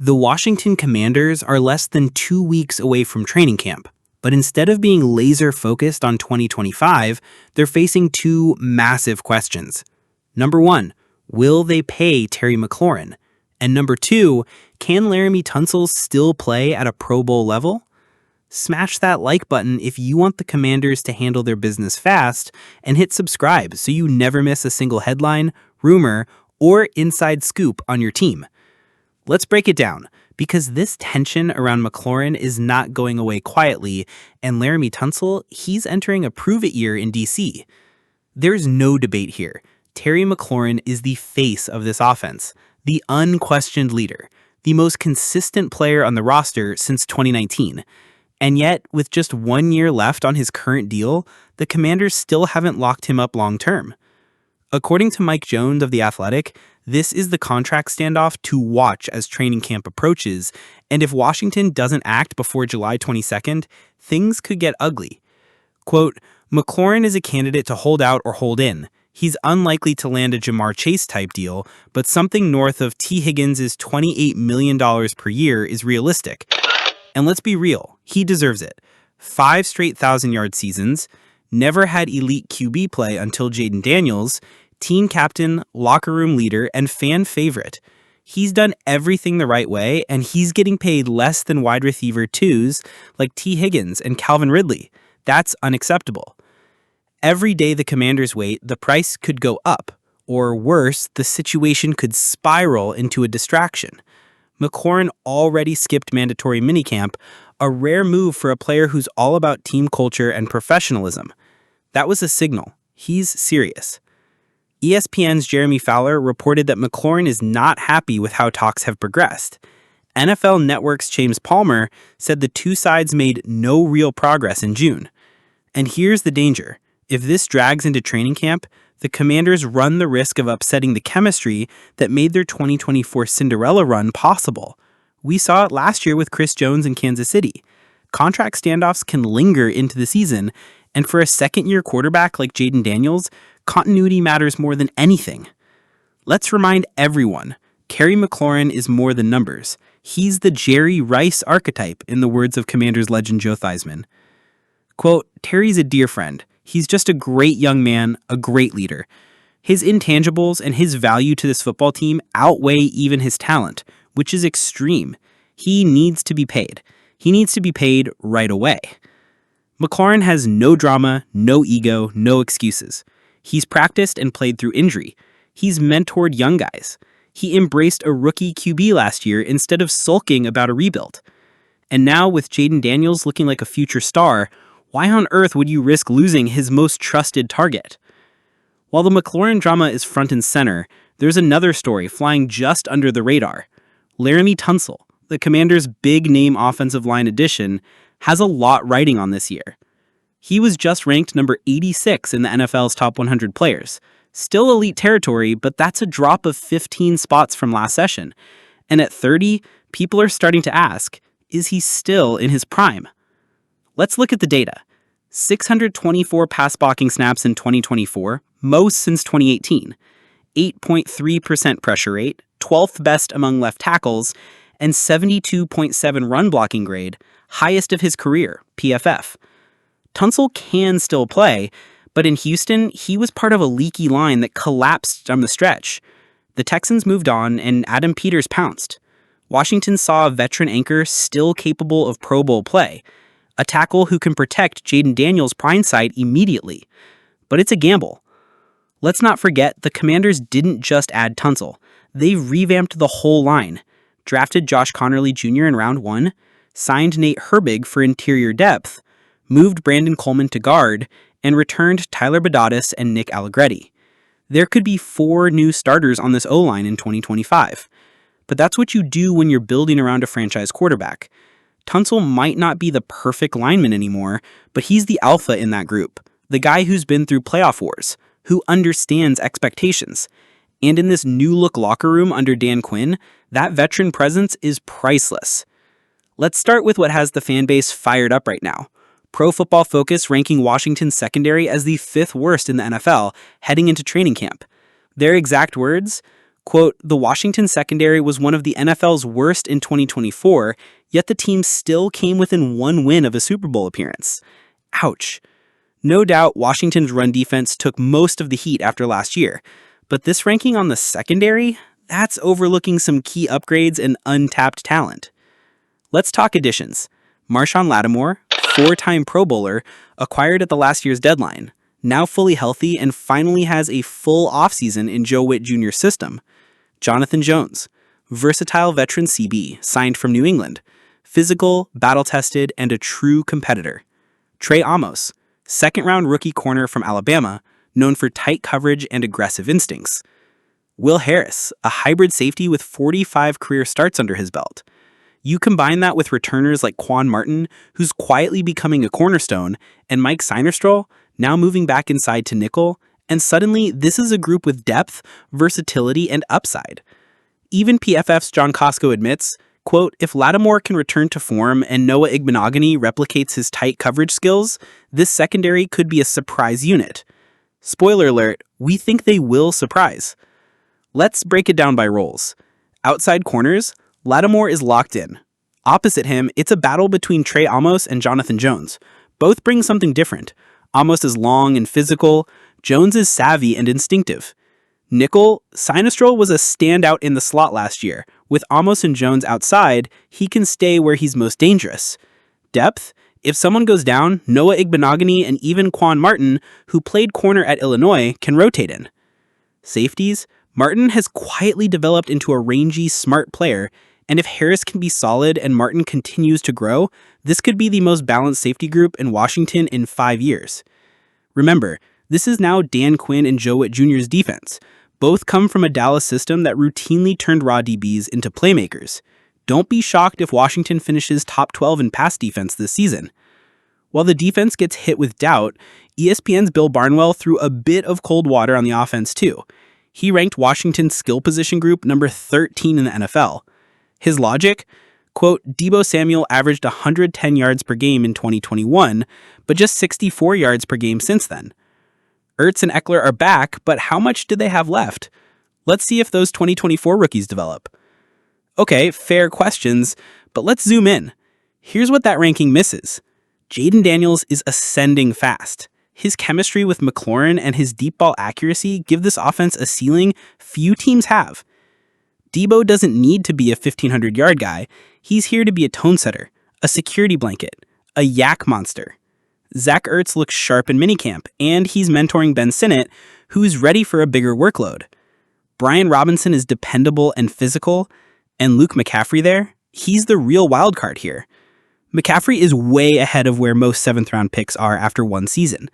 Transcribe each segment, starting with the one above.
The Washington Commanders are less than 2 weeks away from training camp, but instead of being laser focused on 2025, they're facing two massive questions. Number one, will they pay Terry McLaurin? And number two, can Laramie Tonsel still play at a Pro Bowl level? Smash that like button if you want the Commanders to handle their business fast, and hit subscribe so you never miss a single headline, rumor, or inside scoop on your team. Let's break it down, because this tension around McLaurin is not going away quietly, and Laramie Tonsel, he's entering a prove-it year in D.C. There's no debate here. Terry McLaurin is the face of this offense, the unquestioned leader, the most consistent player on the roster since 2019. And yet, with just 1 year left on his current deal, the Commanders still haven't locked him up long-term. According to Mike Jones of The Athletic, this is the contract standoff to watch as training camp approaches, and if Washington doesn't act before July 22nd, things could get ugly. Quote, McLaurin is a candidate to hold out or hold in. He's unlikely to land a Jamar Chase-type deal, but something north of T. Higgins' $28 million per year is realistic. And let's be real, he deserves it. 5 straight 1,000-yard seasons, never had elite QB play until Jaden Daniels, team captain, locker room leader, and fan favorite. He's done everything the right way, and he's getting paid less than wide receiver twos like T. Higgins and Calvin Ridley. That's unacceptable. Every day the Commanders wait, the price could go up, or worse, the situation could spiral into a distraction. McLaurin already skipped mandatory minicamp, a rare move for a player who's all about team culture and professionalism. That was a signal. He's serious. ESPN's Jeremy Fowler reported that McLaurin is not happy with how talks have progressed. NFL Network's James Palmer said the two sides made no real progress in June. And here's the danger. If this drags into training camp, the Commanders run the risk of upsetting the chemistry that made their 2024 Cinderella run possible. We saw it last year with Chris Jones in Kansas City. Contract standoffs can linger into the season, and for a second-year quarterback like Jaden Daniels, continuity matters more than anything. Let's remind everyone, Terry McLaurin is more than numbers. He's the Jerry Rice archetype, in the words of Commanders legend Joe Theismann. Quote, Terry's a dear friend. He's just a great young man, a great leader. His intangibles and his value to this football team outweigh even his talent, which is extreme. He needs to be paid. He needs to be paid right away. McLaurin has no drama, no ego, no excuses. He's practiced and played through injury. He's mentored young guys. He embraced a rookie QB last year instead of sulking about a rebuild. And now with Jaden Daniels looking like a future star, why on earth would you risk losing his most trusted target? While the McLaurin drama is front and center, there's another story flying just under the radar. Laramie Tonsel, the Commanders' big-name offensive line addition, has a lot riding on this year. He was just ranked number 86 in the NFL's top 100 players. Still elite territory, but that's a drop of 15 spots from last session. And at 30, people are starting to ask, is he still in his prime? Let's look at the data. 624 pass blocking snaps in 2024, most since 2018. 8.3% pressure rate, 12th best among left tackles, and 72.7 run blocking grade, highest of his career, PFF. Tonsel can still play, but in Houston, he was part of a leaky line that collapsed down the stretch. The Texans moved on, and Adam Peters pounced. Washington saw a veteran anchor still capable of Pro Bowl play, a tackle who can protect Jaden Daniels' blind side immediately. But it's a gamble. Let's not forget, the Commanders didn't just add Tonsel. They revamped the whole line, drafted Josh Connerly Jr. in round 1, signed Nate Herbig for interior depth, moved Brandon Coleman to guard, and returned Tyler Badatis and Nick Allegretti. There could be 4 new starters on this O-line in 2025. But that's what you do when you're building around a franchise quarterback. Tonsel might not be the perfect lineman anymore, but he's the alpha in that group, the guy who's been through playoff wars, who understands expectations. And in this new-look locker room under Dan Quinn, that veteran presence is priceless. Let's start with what has the fan base fired up right now. Pro Football Focus ranking Washington's secondary as the 5th worst in the NFL heading into training camp. Their exact words, Quote, the Washington secondary was one of the NFL's worst in 2024, yet the team still came within one win of a Super Bowl appearance. Ouch. No doubt Washington's run defense took most of the heat after last year, but this ranking on the secondary, that's overlooking some key upgrades and untapped talent. Let's talk additions. Marshawn Lattimore, four-time Pro Bowler, acquired at the last year's deadline, now fully healthy and finally has a full offseason in Joe Witt Jr.'s system. Jonathan Jones, versatile veteran CB, signed from New England, physical, battle-tested, and a true competitor. Trey Amos, second-round rookie corner from Alabama, known for tight coverage and aggressive instincts. Will Harris, a hybrid safety with 45 career starts under his belt. You combine that with returners like Quan Martin, who's quietly becoming a cornerstone, and Mike Sinerstrahl, now moving back inside to nickel, and suddenly this is a group with depth, versatility, and upside. Even PFF's John Costco admits, quote, if Lattimore can return to form and Noah Igbenogany replicates his tight coverage skills, this secondary could be a surprise unit. Spoiler alert, we think they will surprise. Let's break it down by roles. Outside corners, Lattimore is locked in. Opposite him, it's a battle between Trey Amos and Jonathan Jones. Both bring something different. Amos is long and physical, Jones is savvy and instinctive. Nickel, Sinestrol was a standout in the slot last year. With Amos and Jones outside, he can stay where he's most dangerous. Depth, if someone goes down, Noah Igbenogany and even Quan Martin, who played corner at Illinois, can rotate in. Safeties, Martin has quietly developed into a rangy, smart player, and if Harris can be solid and Martin continues to grow, this could be the most balanced safety group in Washington in 5 years. Remember, this is now Dan Quinn and Joe Witt Jr.'s defense. Both come from a Dallas system that routinely turned raw DBs into playmakers. Don't be shocked if Washington finishes top 12 in pass defense this season. While the defense gets hit with doubt, ESPN's Bill Barnwell threw a bit of cold water on the offense too. He ranked Washington's skill position group number 13 in the NFL. His logic? Quote, Deebo Samuel averaged 110 yards per game in 2021, but just 64 yards per game since then. Ertz and Eckler are back, but how much do they have left? Let's see if those 2024 rookies develop. Okay, fair questions, but let's zoom in. Here's what that ranking misses. Jaden Daniels is ascending fast. His chemistry with McLaren and his deep ball accuracy give this offense a ceiling few teams have. Deebo doesn't need to be a 1,500-yard guy. He's here to be a tone setter, a security blanket, a yak monster. Zach Ertz looks sharp in minicamp, and he's mentoring Ben Sinnott, who's ready for a bigger workload. Brian Robinson is dependable and physical, and Luke McCaffrey there, he's the real wild card here. McCaffrey is way ahead of where most 7th-round picks are after one season.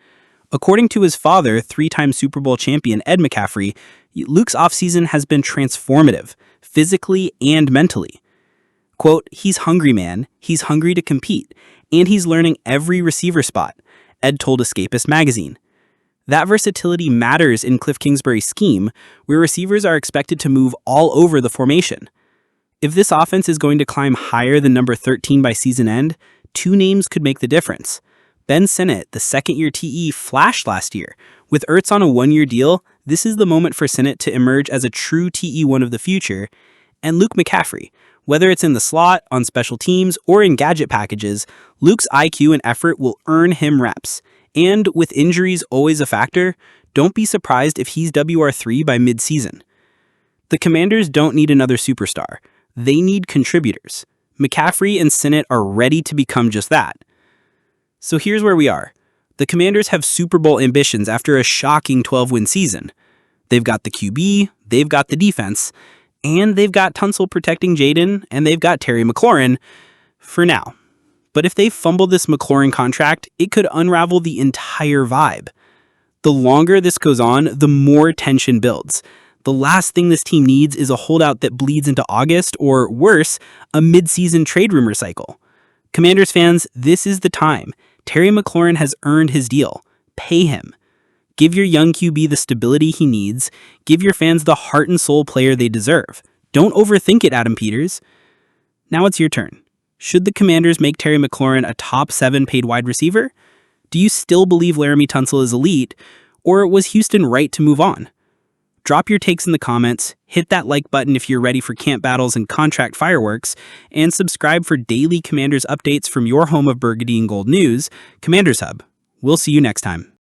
According to his father, 3-time Super Bowl champion Ed McCaffrey, Luke's offseason has been transformative, physically and mentally. Quote, he's hungry, man. He's hungry to compete, and he's learning every receiver spot, Ed told Escapist magazine. That versatility matters in Cliff Kingsbury's scheme, where receivers are expected to move all over the formation. If this offense is going to climb higher than number 13 by season end, 2 names could make the difference. Ben Sinnott, the second-year TE, flashed last year. With Ertz on a 1-year deal, this is the moment for Sinnott to emerge as a true TE1 of the future. And Luke McCaffrey, whether it's in the slot, on special teams, or in gadget packages, Luke's IQ and effort will earn him reps. And with injuries always a factor, don't be surprised if he's WR3 by mid-season. The Commanders don't need another superstar. They need contributors. McCaffrey and Sinnott are ready to become just that. So here's where we are. The Commanders have Super Bowl ambitions after a shocking 12-win season. They've got the QB, they've got the defense, and they've got Tonsel protecting Jaden, and they've got Terry McLaurin for now. But if they fumble this McLaurin contract, it could unravel the entire vibe. The longer this goes on, the more tension builds. The last thing this team needs is a holdout that bleeds into August, or worse, a mid-season trade rumor cycle. Commanders fans, this is the time. Terry McLaurin has earned his deal. Pay him. Give your young QB the stability he needs. Give your fans the heart and soul player they deserve. Don't overthink it, Adam Peters. Now it's your turn. Should the Commanders make Terry McLaurin a top 7 paid wide receiver? Do you still believe Laramie Tonsel is elite, or was Houston right to move on? Drop your takes in the comments, hit that like button if you're ready for camp battles and contract fireworks, and subscribe for daily Commanders updates from your home of Burgundy and Gold news, Commanders Hub. We'll see you next time.